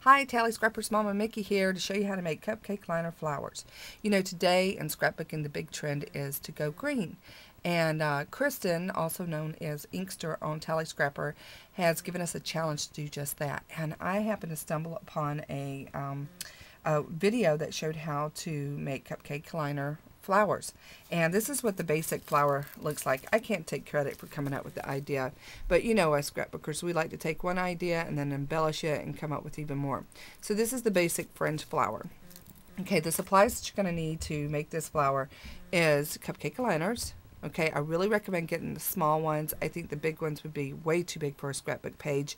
Hi, Tally Scrapper's Mama Mickey here to show you how to make cupcake liner flowers. You know, today in scrapbooking the big trend is to go green. And Kristen, also known as Inkster on Tally Scrapper, has given us a challenge to do just that. And I happened to stumble upon a video that showed how to make cupcake liner flowers. And this is what the basic flower looks like. I can't take credit for coming up with the idea, but you know us scrapbookers, we like to take one idea and then embellish it and come up with even more. So this is the basic fringe flower. Okay, the supplies that you're going to need to make this flower is cupcake liners. Okay, I really recommend getting the small ones. I think the big ones would be way too big for a scrapbook page.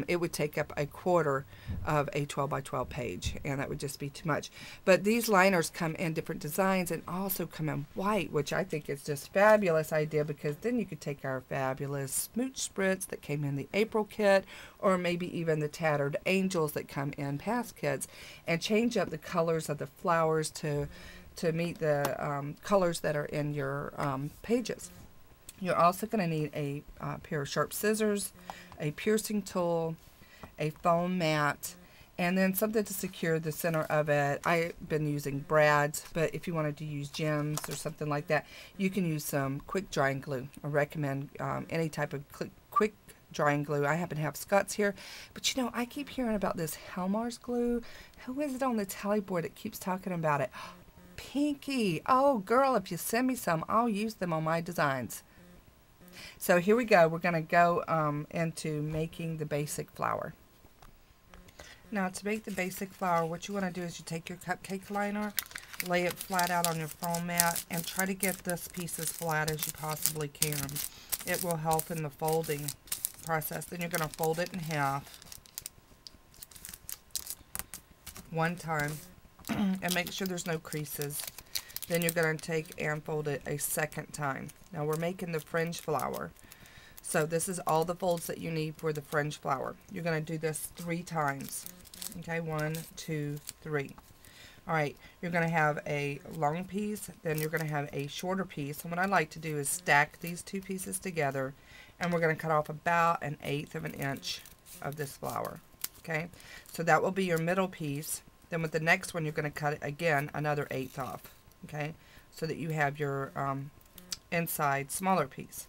It would take up a quarter of a 12 by 12 page, and that would just be too much. But these liners come in different designs and also come in white, which I think is just a fabulous idea, because then you could take our fabulous smooch spritz that came in the April kit, or maybe even the tattered angels that come in past kits, and change up the colors of the flowers to meet the colors that are in your pages. You're also going to need a pair of sharp scissors, a piercing tool, a foam mat, and then something to secure the center of it. I've been using brads, but if you wanted to use gems or something like that, you can use some quick drying glue. I recommend any type of quick drying glue. I happen to have Scott's here, but you know, I keep hearing about this Helmar's glue. Who is it on the tally board that keeps talking about it? Pinky. Oh girl, if you send me some, I'll use them on my designs. So here we go. We're going to go into making the basic flower. Now, to make the basic flower, what you want to do is you take your cupcake liner, lay it flat out on your foam mat, and try to get this piece as flat as you possibly can. It will help in the folding process. Then you're going to fold it in half one time and make sure there's no creases. Then you're going to take and fold it a second time. Now we're making the fringe flower, so this is all the folds that you need for the fringe flower. You're going to do this 3 times. Okay, 1, 2, 3. Alright, you're going to have a long piece, then you're going to have a shorter piece. And what I like to do is stack these 2 pieces together, and we're going to cut off about 1/8 of an inch of this flower. Okay, so that will be your middle piece. Then with the next one, you're going to cut it again another 1/8 off. Okay, so that you have your inside smaller piece.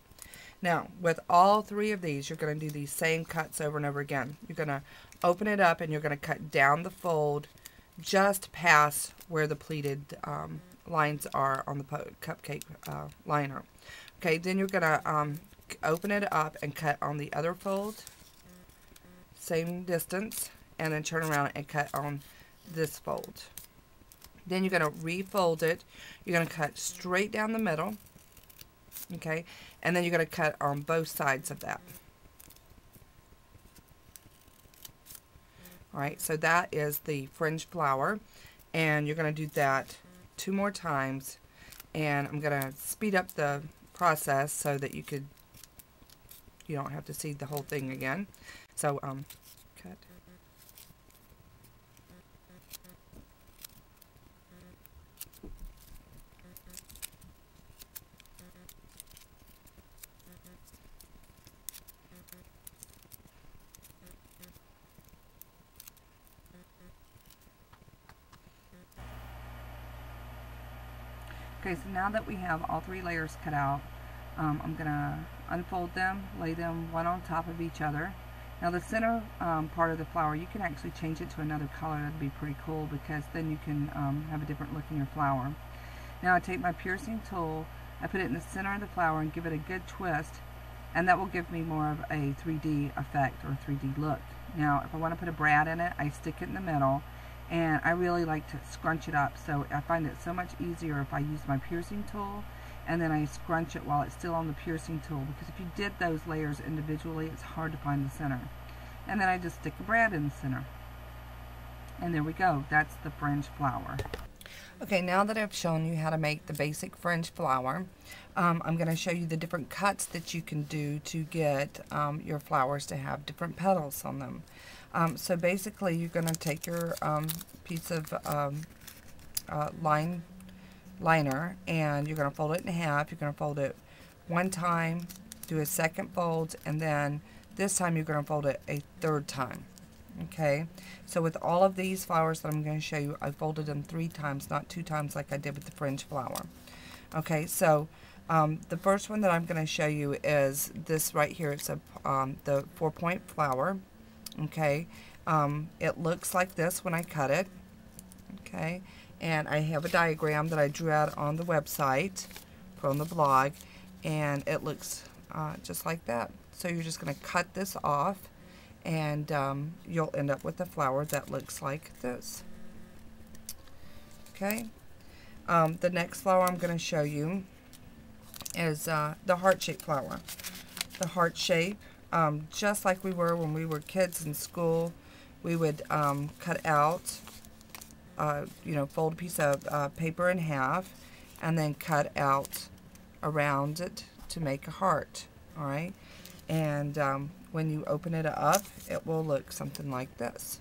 Now, with all 3 of these, you're going to do these same cuts over and over again. You're going to open it up and you're going to cut down the fold just past where the pleated lines are on the cupcake liner. Okay, then you're going to open it up and cut on the other fold, same distance, and then turn around and cut on this fold. Then you're going to refold it. You're going to cut straight down the middle. Okay, and then you're going to cut on both sides of that. Alright, so that is the fringe flower, and you're going to do that 2 more times, and I'm going to speed up the process so that you don't have to see the whole thing again. So cut. Okay, so now that we have all 3 layers cut out, I'm going to unfold them, lay them one on top of each other. Now the center part of the flower, you can actually change it to another color. That'd be pretty cool, because then you can have a different look in your flower. Now I take my piercing tool, I put it in the center of the flower and give it a good twist, and that will give me more of a 3D effect or 3D look. Now if I want to put a brad in it, I stick it in the middle. And I really like to scrunch it up, so I find it so much easier if I use my piercing tool and then I scrunch it while it's still on the piercing tool, because if you did those layers individually, it's hard to find the center. And then I just stick a brad in the center. And there we go. That's the fringe flower. Okay, now that I've shown you how to make the basic fringe flower, I'm going to show you the different cuts that you can do to get your flowers to have different petals on them. So basically, you're going to take your piece of liner, and you're going to fold it in half. You're going to fold it 1 time, do a second fold, and then this time you're going to fold it a 3rd time. Okay, so with all of these flowers that I'm going to show you, I folded them 3 times, not 2 times like I did with the fringe flower. Okay, so the first one that I'm going to show you is this right here. It's the 4-point flower. Okay, it looks like this when I cut it. Okay, and I have a diagram that I drew out on the website from the blog, and it looks just like that. So you're just going to cut this off, and you'll end up with a flower that looks like this. Okay, the next flower I'm going to show you is the heart-shaped flower. The heart shape, just like we were when we were kids in school, we would cut out, fold a piece of paper in half, and then cut out around it to make a heart. All right, and when you open it up, it will look something like this.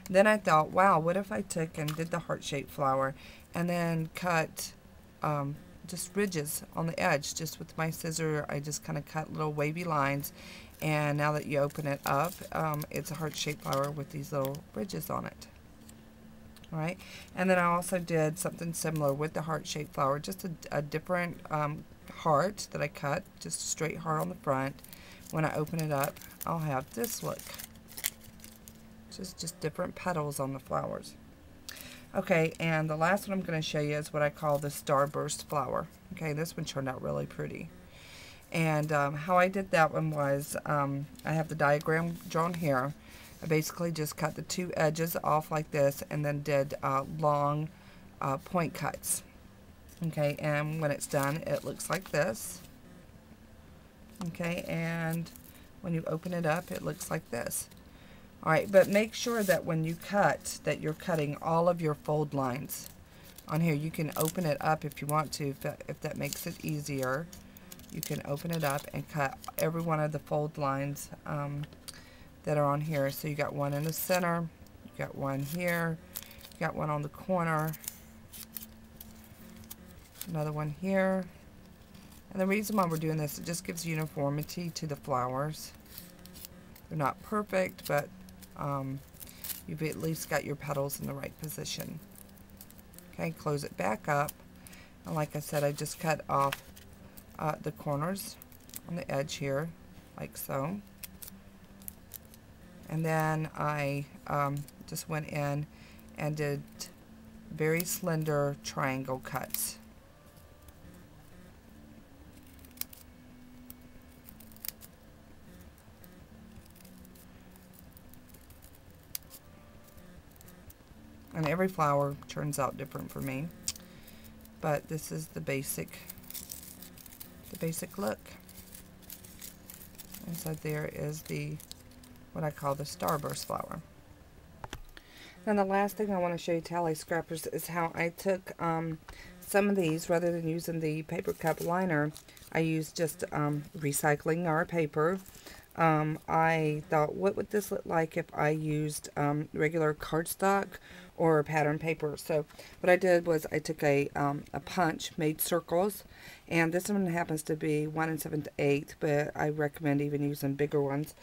Then I thought, wow, what if I took and did the heart-shaped flower and then cut just ridges on the edge. Just with my scissor, I just kind of cut little wavy lines, and now that you open it up, it's a heart-shaped flower with these little ridges on it. All right, and then I also did something similar with the heart-shaped flower, just a different heart that I cut, just a straight heart on the front. When I open it up, I'll have this look. Just different petals on the flowers. Okay, and the last one I'm going to show you is what I call the starburst flower. Okay, this one turned out really pretty. And how I did that one was, I have the diagram drawn here. I basically just cut the 2 edges off like this, and then did long point cuts. Okay, and when it's done, it looks like this. Okay, and when you open it up, it looks like this. Alright, but make sure that when you cut, that you're cutting all of your fold lines on here. You can open it up if you want to, if that makes it easier. You can open it up and cut every one of the fold lines that are on here. So you got one in the center, you got one here, you got one on the corner, another one here. And the reason why we're doing this, it just gives uniformity to the flowers. They're not perfect, but you've at least got your petals in the right position. Okay, close it back up. And like I said, I just cut off the corners on the edge here, like so. And then I just went in and did very slender triangle cuts. And every flower turns out different for me, but this is the basic look. And so there is what I call the starburst flower. Then the last thing I want to show you, tally scrappers, is how I took some of these, rather than using the paper cup liner, I used just recycling our paper. I thought, what would this look like if I used regular cardstock or pattern paper? So what I did was I took a punch, made circles, and this one happens to be 1 7/8, but I recommend even using bigger ones.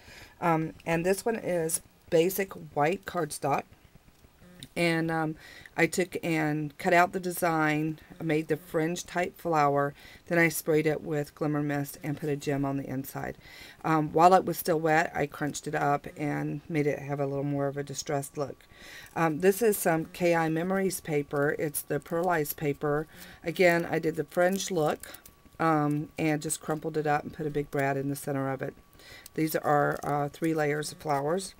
And this one is basic white cardstock. And I took and cut out the design, made the fringe type flower, then I sprayed it with glimmer mist and put a gem on the inside. While it was still wet, I crunched it up and made it have a little more of a distressed look. This is some KI Memories paper. It's the pearlized paper. Again, I did the fringe look and just crumpled it up and put a big brad in the center of it. These are 3 layers of flowers.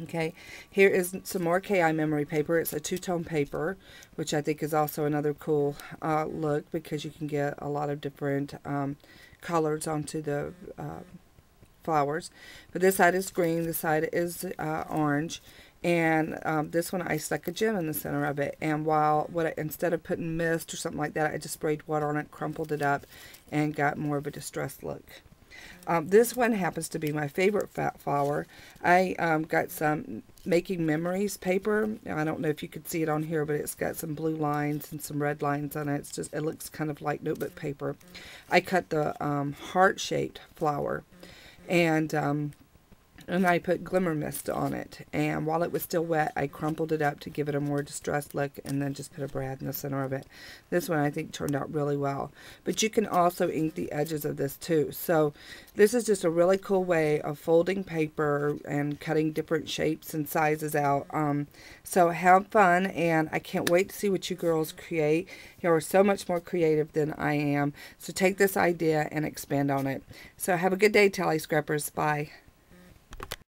Okay, here is some more KI Memory paper. It's a 2-tone paper, which I think is also another cool look, because you can get a lot of different colors onto the flowers. But this side is green, this side is orange, and this one I stuck a gem in the center of it. And instead of putting mist or something like that, I just sprayed water on it, crumpled it up, and got more of a distressed look. This one happens to be my favorite flower. I got some Making Memories paper. I don't know if you could see it on here, but it's got some blue lines and some red lines on it. It looks kind of like notebook paper. I cut the heart-shaped flower, and and I put glimmer mist on it, and while it was still wet I crumpled it up to give it a more distressed look, and then just put a brad in the center of it. This one I think turned out really well, but you can also ink the edges of this too. So this is just a really cool way of folding paper and cutting different shapes and sizes out. So have fun, and I can't wait to see what you girls create. You are so much more creative than I am, so take this idea and expand on it. So have a good day, Tally Scrappers. Bye.